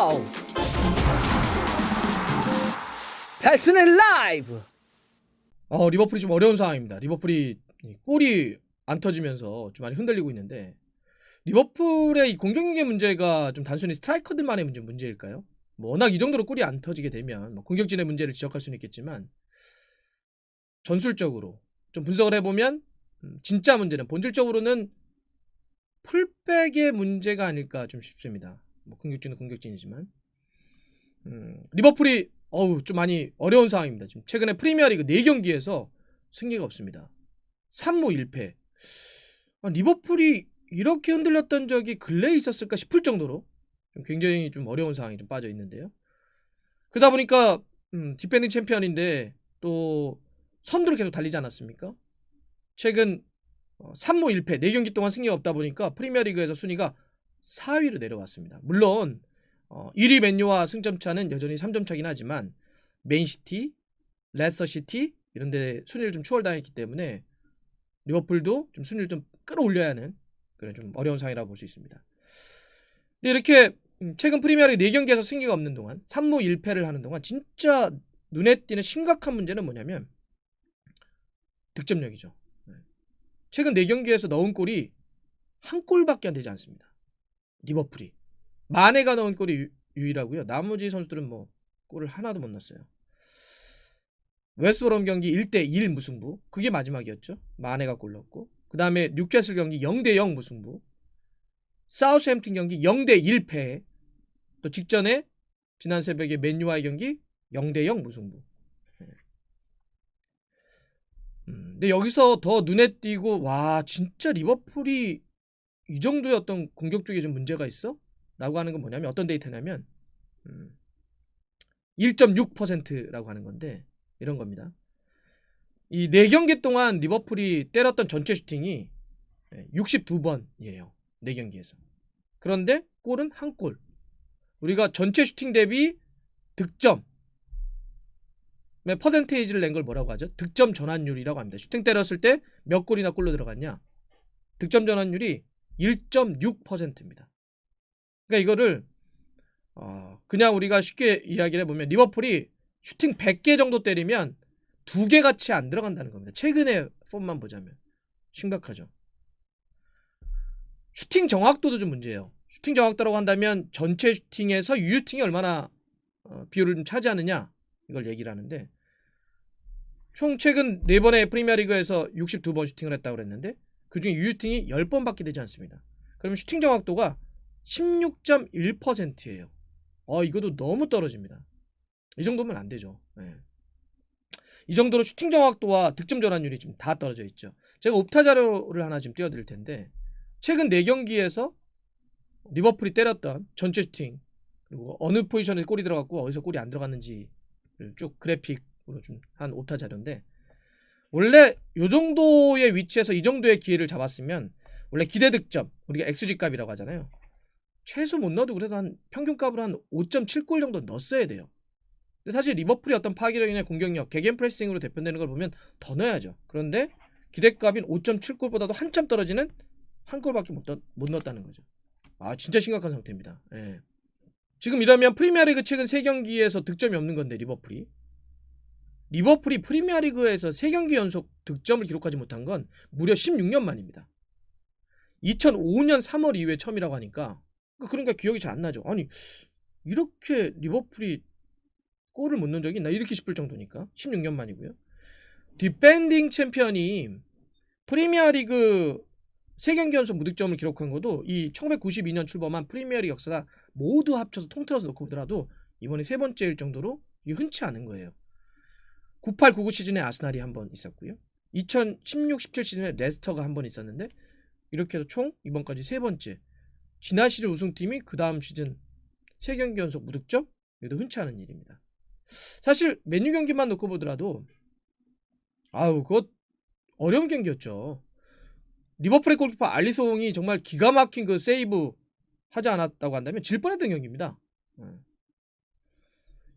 쇼! 달슨의 라이브! 리버풀이 좀 어려운 상황입니다. 리버풀이 골이 안 터지면서 좀 많이 흔들리고 있는데, 리버풀의 이 공격력의 문제가 좀 단순히 스트라이커들만의 문제일까요? 뭐 워낙 이 정도로 골이 안 터지게 되면 공격진의 문제를 지적할 수는 있겠지만, 전술적으로 좀 분석을 해보면 진짜 문제는 본질적으로는 풀백의 문제가 아닐까 좀 싶습니다. 뭐 공격진은 공격진이지만 리버풀이 좀 많이 어려운 상황입니다. 지금 최근에 프리미어리그 4경기에서 승리가 없습니다. 3무 1패. 리버풀이 이렇게 흔들렸던 적이 근래에 있었을까 싶을 정도로 굉장히 좀 어려운 상황이 좀 빠져 있는데요. 그러다 보니까 디펜딩 챔피언인데 또 선두를 계속 달리지 않았습니까? 최근 3무 1패 4경기 동안 승리가 없다 보니까 프리미어리그에서 순위가 4위로 내려왔습니다. 물론 1위 맨유와 승점 차는 여전히 3점 차긴 하지만 맨시티, 레스터시티 이런 데 순위를 좀 추월당했기 때문에 리버풀도 좀 순위를 좀 끌어올려야 하는 그런 좀 어려운 상황이라고 볼 수 있습니다. 근데 이렇게 최근 프리미어리그 4경기에서 승리가 없는 동안 3무 1패를 하는 동안 진짜 눈에 띄는 심각한 문제는 뭐냐면 득점력이죠. 최근 4경기에서 넣은 골이 한 골밖에 안 되지 않습니다. 리버풀이. 마네가 넣은 골이 유일하고요. 나머지 선수들은 뭐 골을 하나도 못 넣었어요. 웨스트브롬 경기 1대1 무승부. 그게 마지막이었죠. 마네가 골 넣었고. 그 다음에 뉴캐슬 경기 0대0 무승부. 사우스햄튼 경기 0대1 패. 또 직전에 지난 새벽에 맨유와의 경기 0대0 무승부. 근데 여기서 더 눈에 띄고 와 진짜 리버풀이 이 정도의 어떤 공격 쪽에 좀 문제가 있어? 라고 하는 건 뭐냐면 어떤 데이터냐면 1.6%라고 하는 건데 이런 겁니다. 이 4경기 동안 리버풀이 때렸던 전체 슈팅이 62번이에요. 4경기에서. 그런데 골은 1골. 우리가 전체 슈팅 대비 득점 퍼센테이지를 낸 걸 뭐라고 하죠? 득점 전환율이라고 합니다. 슈팅 때렸을 때 몇 골이나 골로 들어갔냐? 득점 전환율이 1.6%입니다. 그러니까 이거를 그냥 우리가 쉽게 이야기를 해보면 리버풀이 슈팅 100개 정도 때리면 2개 같이 안 들어간다는 겁니다. 최근의 폼만 보자면 심각하죠. 슈팅 정확도도 좀 문제예요. 슈팅 정확도라고 한다면 전체 슈팅에서 유효팅이 얼마나 비율을 좀 차지하느냐 이걸 얘기를 하는데 총 최근 4번의 프리미어리그에서 62번 슈팅을 했다고 그랬는데 그중에 유효팅이 10번밖에 되지 않습니다. 그러면 슈팅 정확도가 16.1%예요. 이것도 너무 떨어집니다. 이 정도면 안 되죠. 네. 이 정도로 슈팅 정확도와 득점 전환율이 지금 다 떨어져 있죠. 제가 옵타 자료를 하나 지금 띄워드릴 텐데 최근 4경기에서 리버풀이 때렸던 전체 슈팅 그리고 어느 포지션에 골이 들어갔고 어디서 골이 안 들어갔는지를 쭉 그래픽으로 좀 한 옵타 자료인데 원래 이 정도의 위치에서 이 정도의 기회를 잡았으면 원래 기대 득점 우리가 XG 값이라고 하잖아요. 최소 못 넣어도 그래도 한 평균값으로 한 5.7골 정도 넣었어야 돼요. 근데 사실 리버풀이 어떤 파괴력이나 공격력, 개겐 프레싱으로 대표되는 걸 보면 더 넣어야죠. 그런데 기대값인 5.7골보다도 한참 떨어지는 한 골밖에 못 넣었다는 거죠. 진짜 심각한 상태입니다. 예. 지금 이러면 프리미어리그 최근 3경기에서 득점이 없는 건데 리버풀이 프리미어리그에서 3경기 연속 득점을 기록하지 못한 건 무려 16년 만입니다. 2005년 3월 이후에 처음이라고 하니까 그러니까 기억이 잘 안 나죠. 아니 이렇게 리버풀이 골을 못 넣은 적이 있나 이렇게 싶을 정도니까 16년 만이고요. 디펜딩 챔피언이 프리미어리그 3경기 연속 무득점을 기록한 것도 이 1992년 출범한 프리미어리그 역사가 모두 합쳐서 통틀어서 놓고 보더라도 이번에 3번째일 정도로 이게 흔치 않은 거예요. 98-99 시즌에 아스날이 한 번 있었고요. 2016-17 시즌에 레스터가 한 번 있었는데 이렇게 해서 총 이번까지 3번째. 지난 시즌 우승팀이 그 다음 시즌 3경기 연속 무득점? 이것도 흔치 않은 일입니다. 사실 맨유 경기만 놓고 보더라도 그것 어려운 경기였죠. 리버풀의 골키퍼 알리송이 정말 기가 막힌 그 세이브 하지 않았다고 한다면 질 뻔했던 경기입니다.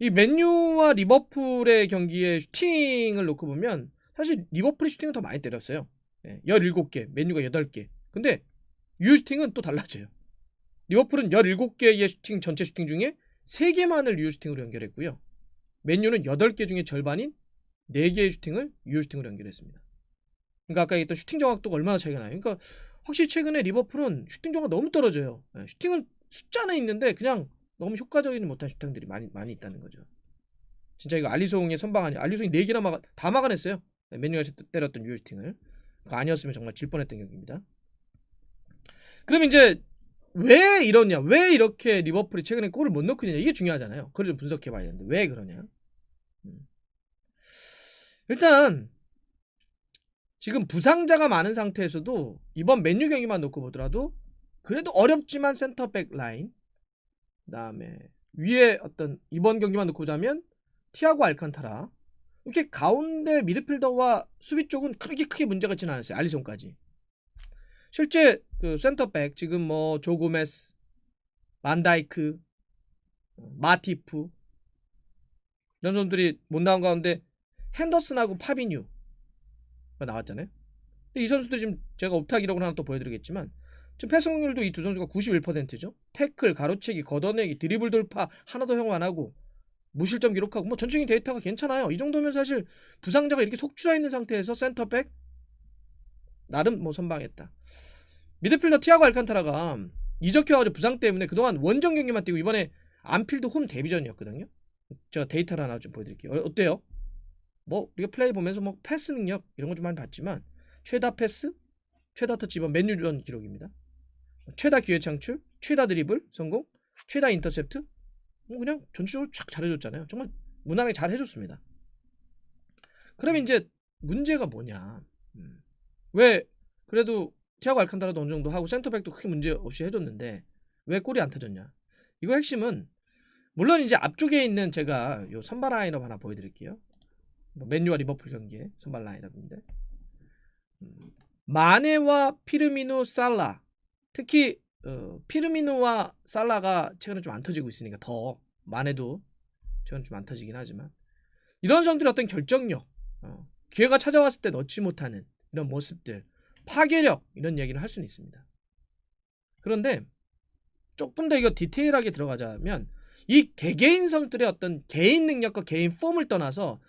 이 맨유와 리버풀의 경기의 슈팅을 놓고 보면 사실 리버풀이 슈팅을 더 많이 때렸어요. 17개, 맨유가 8개. 근데 유효 슈팅은 또 달라져요. 리버풀은 17개의 슈팅 전체 슈팅 중에 3개만을 유효 슈팅으로 연결했고요. 맨유는 8개 중에 절반인 4개의 슈팅을 유효 슈팅으로 연결했습니다. 그러니까 아까 얘기했던 슈팅 정확도가 얼마나 차이가 나요. 그러니까 확실히 최근에 리버풀은 슈팅 정확도가 너무 떨어져요. 슈팅은 숫자는 있는데 그냥 너무 효과적이지 못한 슈팅들이 많이 있다는 거죠. 진짜 이거 알리송의 선방 아니야. 알리송이 4개나 다 막아냈어요. 맨유가 때렸던 유효 슈팅을. 그거 아니었으면 정말 질 뻔했던 경기입니다. 그럼 이제 왜 이러냐? 왜 이렇게 리버풀이 최근에 골을 못 넣고 있느냐? 이게 중요하잖아요. 그걸 좀 분석해봐야 되는데 왜 그러냐? 일단 지금 부상자가 많은 상태에서도 이번 맨유 경기만 놓고 보더라도 그래도 어렵지만 센터백 라인, 그다음에 위에 어떤 이번 경기만 놓고 보자면 티아고 알칸타라, 이렇게 가운데 미드필더와 수비 쪽은 그렇게 크게 문제가 있지는 않았어요. 알리송까지. 실제 그 센터백 지금 뭐 조 고메스, 반다이크, 마티프 이런 선수들이 못 나온 가운데 핸더슨하고 파비뉴가 나왔잖아요. 근데 이 선수들 지금 제가 옵타 기록을 하나 또 보여드리겠지만 지금 패스 확률도 이 두 선수가 91%죠. 태클, 가로채기, 걷어내기, 드리블 돌파 하나도 허용 안 하고 무실점 기록하고 뭐 전체적인 데이터가 괜찮아요. 이 정도면 사실 부상자가 이렇게 속출해 있는 상태에서 센터백 나름 뭐 선방했다. 미드필더 티아고 알칸타라가 이적해가지고 부상 때문에 그동안 원정 경기만 뛰고 이번에 안필드 홈 데뷔전이었거든요. 제가 데이터를 하나 좀 보여드릴게요. 어때요? 뭐 우리가 플레이 보면서 뭐 패스 능력 이런 거 좀 많이 봤지만 최다 패스, 최다 터치 이번 맨유전 기록입니다. 최다 기회 창출, 최다 드리블 성공, 최다 인터셉트, 뭐 그냥 전체적으로 쫙 잘해줬잖아요. 정말 무난하게 잘해줬습니다. 그럼 이제 문제가 뭐냐? 왜 그래도 티아고 알칸타라도 어느 정도 하고 센터백도 크게 문제 없이 해줬는데 왜 골이 안 터졌냐? 이거 핵심은 물론 이제 앞쪽에 있는 제가 요 선발 라인업 하나 보여드릴게요. 뭐 맨유와 리버풀 경기에 선발 라인업인데 마네와 피르미누, 살라, 특히 피르미누와 살라가 최근에 좀 안 터지고 있으니까 더 마네도 최근에 좀 안 터지긴 하지만 이런 선수들의 어떤 결정력, 기회가 찾아왔을 때 넣지 못하는 이런 모습들, 파괴력 이런 얘기를 할 수는 있습니다. 그런데 조금 더 이거 디테일하게 들어가자면 이 개개인 선수들의 어떤 개인 능력과 개인 폼을 떠나서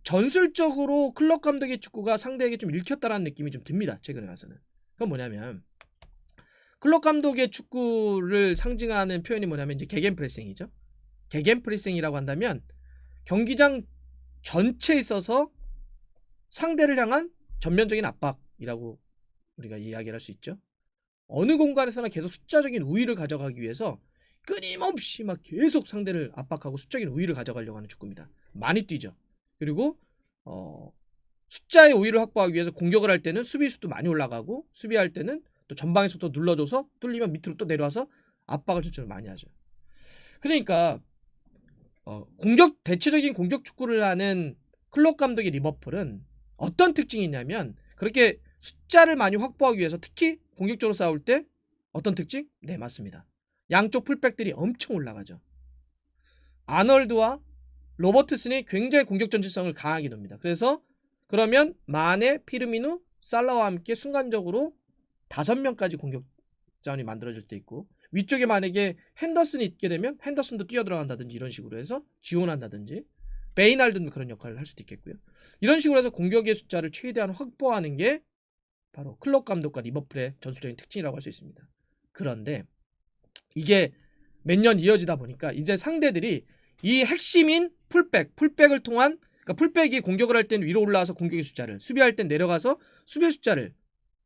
전술적으로 클럽 감독의 축구가 상대에게 좀 읽혔다라는 느낌이 좀 듭니다. 최근에 와서는. 그건 뭐냐면 클럽 감독의 축구를 상징하는 표현이 뭐냐면 이제 개겐 프레싱이죠. 개겐 프레싱이라고 한다면 경기장 전체에 있어서 상대를 향한 전면적인 압박이라고 우리가 이야기를 할 수 있죠. 어느 공간에서나 계속 숫자적인 우위를 가져가기 위해서 끊임없이 막 계속 상대를 압박하고 숫자적인 우위를 가져가려고 하는 축구입니다. 많이 뛰죠. 그리고 숫자의 우위를 확보하기 위해서 공격을 할 때는 수비수도 많이 올라가고 수비할 때는 또 전방에서부터 눌러줘서 뚫리면 밑으로 또 내려와서 압박을 전체적으로 많이 하죠. 그러니까 대체적인 공격 축구를 하는 클럽 감독의 리버풀은 어떤 특징이 있냐면 그렇게 숫자를 많이 확보하기 위해서 특히 공격적으로 싸울 때 어떤 특징? 네, 맞습니다. 양쪽 풀백들이 엄청 올라가죠. 아놀드와 로버트슨이 굉장히 공격 전체성을 강하게 둡니다. 그래서 그러면 마네, 피르미누, 살라와 함께 순간적으로 5명까지 공격자원이 만들어질 때 있고 위쪽에 만약에 핸더슨이 있게 되면 핸더슨도 뛰어들어간다든지 이런 식으로 해서 지원한다든지 베이날드는 그런 역할을 할 수도 있겠고요. 이런 식으로 해서 공격의 숫자를 최대한 확보하는 게 바로 클럽 감독과 리버풀의 전술적인 특징이라고 할 수 있습니다. 그런데 이게 몇 년 이어지다 보니까 이제 상대들이 이 핵심인 풀백을 통한 그러니까 풀백이 공격을 할 때는 위로 올라와서 공격의 숫자를 수비할 땐 내려가서 수비의 숫자를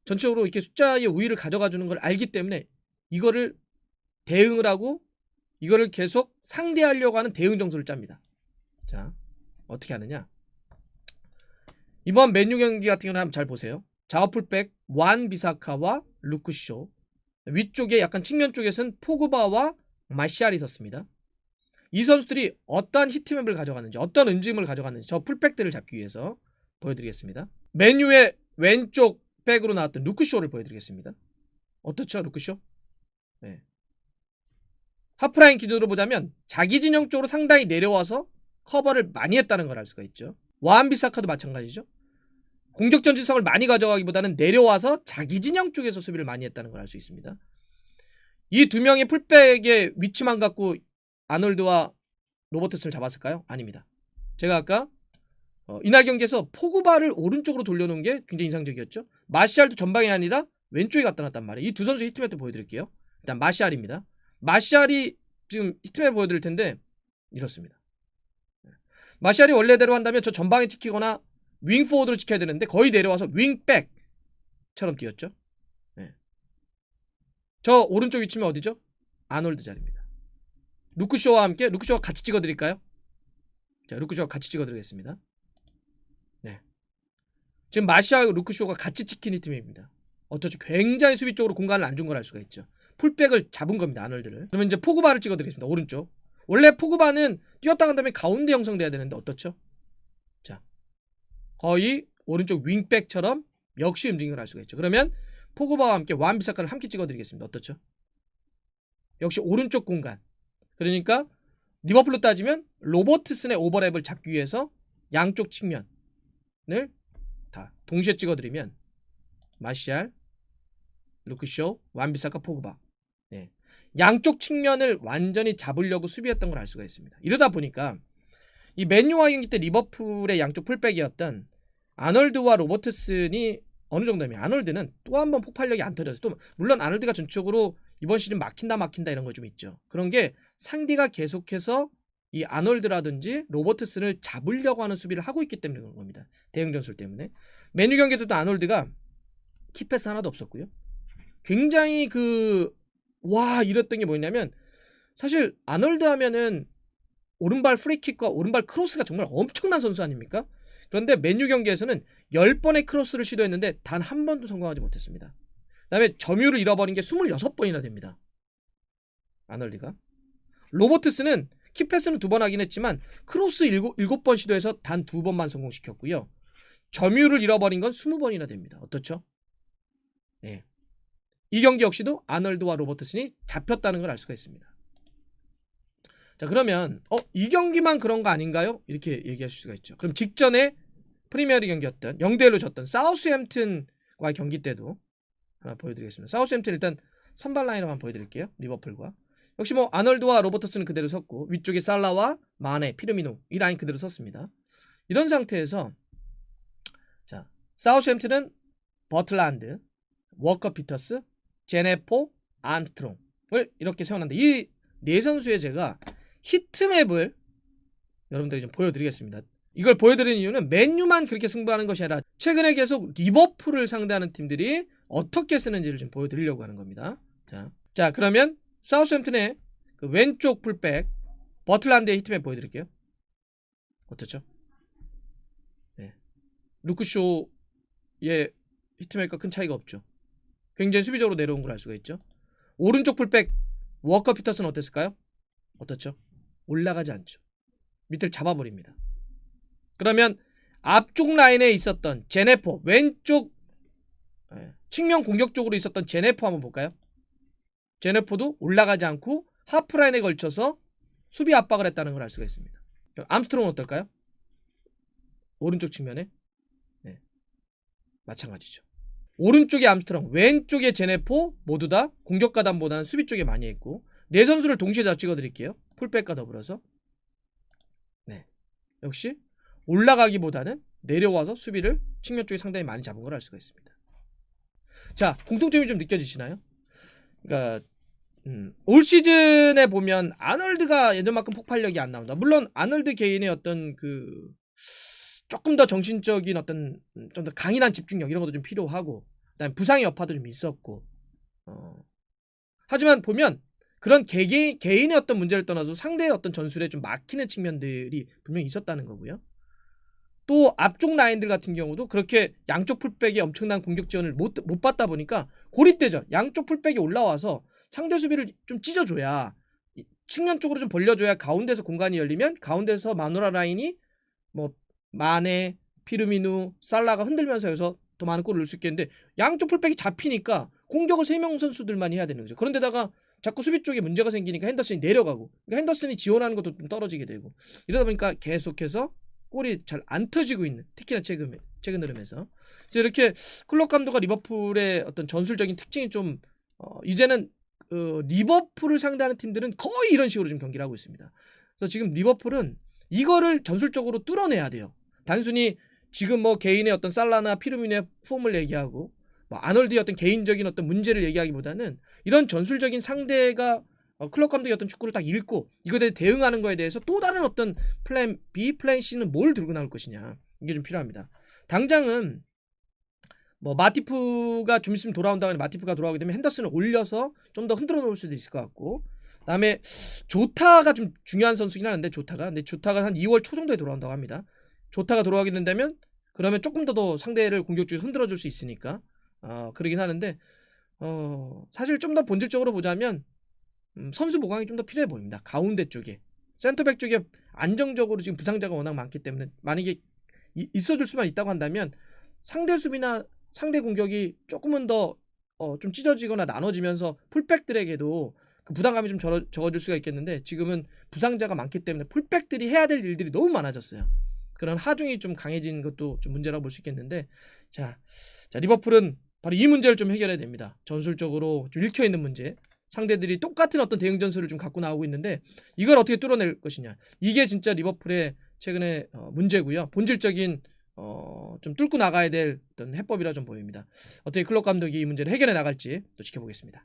전체적으로 이렇게 숫자의 우위를 가져가 주는 걸 알기 때문에 이거를 대응을 하고 이거를 계속 상대하려고 하는 대응 정서를 짭니다. 자, 어떻게 하느냐? 이번 맨유 경기 같은 경우는 한번 잘 보세요. 좌우 풀백 완 비사카와 루크쇼, 위쪽에 약간 측면 쪽에서는 포그바와 마시알이 섰습니다. 이 선수들이 어떠한 히트맵을 가져갔는지 어떤 움직임을 가져갔는지 저 풀백들을 잡기 위해서 보여드리겠습니다. 맨유의 왼쪽 백으로 나왔던 루크쇼를 보여드리겠습니다. 어떻죠 루크쇼? 네. 하프라인 기준으로 보자면 자기 진영 쪽으로 상당히 내려와서 커버를 많이 했다는 걸 알 수가 있죠. 와한비사카도 마찬가지죠. 공격 전지성을 많이 가져가기보다는 내려와서 자기 진영 쪽에서 수비를 많이 했다는 걸 알 수 있습니다. 이 두 명의 풀백의 위치만 갖고 아놀드와 로버트슨을 잡았을까요? 아닙니다. 제가 아까 이날 경기에서 포그바를 오른쪽으로 돌려놓은 게 굉장히 인상적이었죠. 마시알도 전방이 아니라 왼쪽에 갖다 놨단 말이에요. 이 두 선수 히트맵도 보여드릴게요. 일단 마시알입니다. 마시알이 지금 히트맵 보여드릴 텐데 이렇습니다. 마시알이 원래대로 한다면 저 전방에 지키거나 윙포워드로 지켜야 되는데 거의 내려와서 윙백처럼 뛰었죠. 네. 저 오른쪽 위치면 어디죠? 아놀드 자리입니다. 루크쇼와 함께, 루크쇼와 같이 찍어드릴까요? 자, 루크쇼와 같이 찍어드리겠습니다. 네. 지금 마시아하고 루크쇼가 같이 찍힌 히트맵입니다. 어떻죠? 굉장히 수비 쪽으로 공간을 안 준 걸 알 수가 있죠. 풀백을 잡은 겁니다, 아놀드를. 그러면 이제 포그바를 찍어드리겠습니다. 오른쪽. 원래 포그바는 뛰었다 간 다음에 가운데 형성돼야 되는데 어떻죠? 자, 거의 오른쪽 윙백처럼 역시 움직인 걸 알 수가 있죠. 그러면 포그바와 함께 완비사카를 함께 찍어드리겠습니다. 어떻죠? 역시 오른쪽 공간. 그러니까 리버풀로 따지면 로버트슨의 오버랩을 잡기 위해서 양쪽 측면을 다 동시에 찍어드리면 마시알, 루크쇼, 완비사카, 포그바, 네. 양쪽 측면을 완전히 잡으려고 수비했던 걸 알 수가 있습니다. 이러다 보니까 이 맨유와 경기 때 리버풀의 양쪽 풀백이었던 아놀드와 로버트슨이 어느 정도냐면 아놀드는 또 한 번 폭발력이 안 터져서, 또 물론 아놀드가 전적으로 이번 시즌 막힌다 이런 거 좀 있죠. 그런 게 상대가 계속해서 이 아놀드라든지 로버트슨을 잡으려고 하는 수비를 하고 있기 때문에 그런 겁니다. 대응 전술 때문에. 맨유 경기에도 아놀드가 키패스 하나도 없었고요. 굉장히 이랬던 게 뭐냐면, 사실 아놀드 하면은 오른발 프리킥과 오른발 크로스가 정말 엄청난 선수 아닙니까? 그런데 맨유 경기에서는 10번의 크로스를 시도했는데 단 한 번도 성공하지 못했습니다. 그 다음에 점유를 잃어버린 게 26번이나 됩니다. 아놀드가. 로버트스는 키패스는 2번 하긴 했지만 크로스 7번 시도해서 단 2번만 성공시켰고요. 점유를 잃어버린 건 20번이나 됩니다. 어떻죠? 네. 이 경기 역시도 아놀드와 로버트슨이 잡혔다는 걸 알 수가 있습니다. 자, 그러면 이 경기만 그런 거 아닌가요? 이렇게 얘기하실 수가 있죠. 그럼 직전에 프리미어리그 경기였던 0대1로 졌던 사우스햄튼과의 경기 때도 하나 보여드리겠습니다. 사우스햄튼 일단 선발 라인업 한번 보여드릴게요. 리버풀과 역시 아놀드와 로버트슨은 그대로 섰고 위쪽에 살라와 마네, 피르미노 이 라인 그대로 섰습니다. 이런 상태에서 자, 사우스햄튼은 버틀란드, 워커 피터스, 제네포, 암스트롱을 이렇게 세워놨는데 이 네 선수의 제가 히트맵을 여러분들에게 좀 보여드리겠습니다. 이걸 보여드리는 이유는 맨유만 그렇게 승부하는 것이 아니라 최근에 계속 리버풀을 상대하는 팀들이 어떻게 쓰는지를 좀 보여드리려고 하는 겁니다. 자 그러면 사우스햄튼의 그 왼쪽 풀백 버틀란드의 히트맵 보여드릴게요. 어떻죠? 네. 루크쇼의 히트맵과 큰 차이가 없죠. 굉장히 수비적으로 내려온 걸 알 수가 있죠. 오른쪽 풀백 워커 피터스는 어땠을까요? 어떻죠? 올라가지 않죠. 밑을 잡아버립니다. 그러면 앞쪽 라인에 있었던 제네포, 왼쪽 측면 공격 쪽으로 있었던 제네포 한번 볼까요? 제네포도 올라가지 않고 하프라인에 걸쳐서 수비 압박을 했다는 걸 알 수가 있습니다. 암스트롱은 어떨까요? 오른쪽 측면에 마찬가지죠. 오른쪽에 암스트롱, 왼쪽에 제네포 모두 다 공격 가담보다는 수비 쪽에 많이 했고 네 선수를 동시에 다 찍어드릴게요. 풀백과 더불어서 역시 올라가기보다는 내려와서 수비를 측면 쪽에 상당히 많이 잡은 걸 알 수가 있습니다. 자, 공통점이 좀 느껴지시나요? 그러니까 올 시즌에 보면 아놀드가 예전만큼 폭발력이 안 나온다. 물론 아놀드 개인의 어떤 조금 더 정신적인 어떤 좀 더 강인한 집중력 이런 것도 좀 필요하고, 그다음에 부상의 여파도 좀 있었고, 하지만 보면 그런 개인의 어떤 문제를 떠나서 상대의 어떤 전술에 좀 막히는 측면들이 분명히 있었다는 거고요. 또 앞쪽 라인들 같은 경우도 그렇게 양쪽 풀백이 엄청난 공격 지원을 못 받다 보니까 고립되죠. 양쪽 풀백이 올라와서 상대 수비를 좀 찢어줘야, 측면 쪽으로 좀 벌려줘야 가운데서 공간이 열리면 가운데서 마누라 라인이 마네, 피르미누, 살라가 흔들면서 여기서 더 많은 골을 넣을 수 있겠는데 양쪽 풀백이 잡히니까 공격을 3명 선수들만 해야 되는 거죠. 그런데다가 자꾸 수비 쪽에 문제가 생기니까 핸더슨이 내려가고, 그러니까 핸더슨이 지원하는 것도 좀 떨어지게 되고, 이러다 보니까 계속해서 골이 잘 안 터지고 있는, 특히나 최근 흐름에서 이렇게 클럽 감독과 리버풀의 어떤 전술적인 특징이 좀 이제는 리버풀을 상대하는 팀들은 거의 이런 식으로 지금 경기를 하고 있습니다. 그래서 지금 리버풀은 이거를 전술적으로 뚫어내야 돼요. 단순히 지금 뭐 개인의 어떤 살라나 피르미누의 폼을 얘기하고 뭐 아놀드의 어떤 개인적인 어떤 문제를 얘기하기보다는 이런 전술적인 상대가 클럽 감독이 어떤 축구를 딱 읽고 이거에 대응하는 거에 대해서 또 다른 어떤 플랜 B, 플랜 C는 뭘 들고 나올 것이냐, 이게 좀 필요합니다. 당장은 뭐 마티프가 좀 있으면 돌아온다고, 마티프가 돌아오게 되면 핸더슨을 올려서 좀 더 흔들어 놓을 수도 있을 것 같고, 그다음에 조타가 좀 중요한 선수긴 하는데 근데 조타가 한 2월 초 정도에 돌아온다고 합니다. 조타가 돌아오게 된다면 그러면 조금 더 상대를 공격적으로 흔들어 줄 수 있으니까 그러긴 하는데 사실 좀 더 본질적으로 보자면 선수 보강이 좀 더 필요해 보입니다. 가운데 쪽에 센터백 쪽에 안정적으로 지금 부상자가 워낙 많기 때문에 만약에 있어줄 수만 있다고 한다면 상대 수비나 상대 공격이 조금은 더 좀 찢어지거나 나눠지면서 풀백들에게도 그 부담감이 좀 적어질 수가 있겠는데, 지금은 부상자가 많기 때문에 풀백들이 해야 될 일들이 너무 많아졌어요. 그런 하중이 좀 강해진 것도 좀 문제라고 볼 수 있겠는데, 자 리버풀은 바로 이 문제를 좀 해결해야 됩니다. 전술적으로 좀 읽혀있는 문제, 상대들이 똑같은 어떤 대응 전술을 좀 갖고 나오고 있는데 이걸 어떻게 뚫어낼 것이냐, 이게 진짜 리버풀의 최근의 문제고요. 본질적인 좀 뚫고 나가야 될 어떤 해법이라 좀 보입니다. 어떻게 클럽 감독이 이 문제를 해결해 나갈지 또 지켜보겠습니다.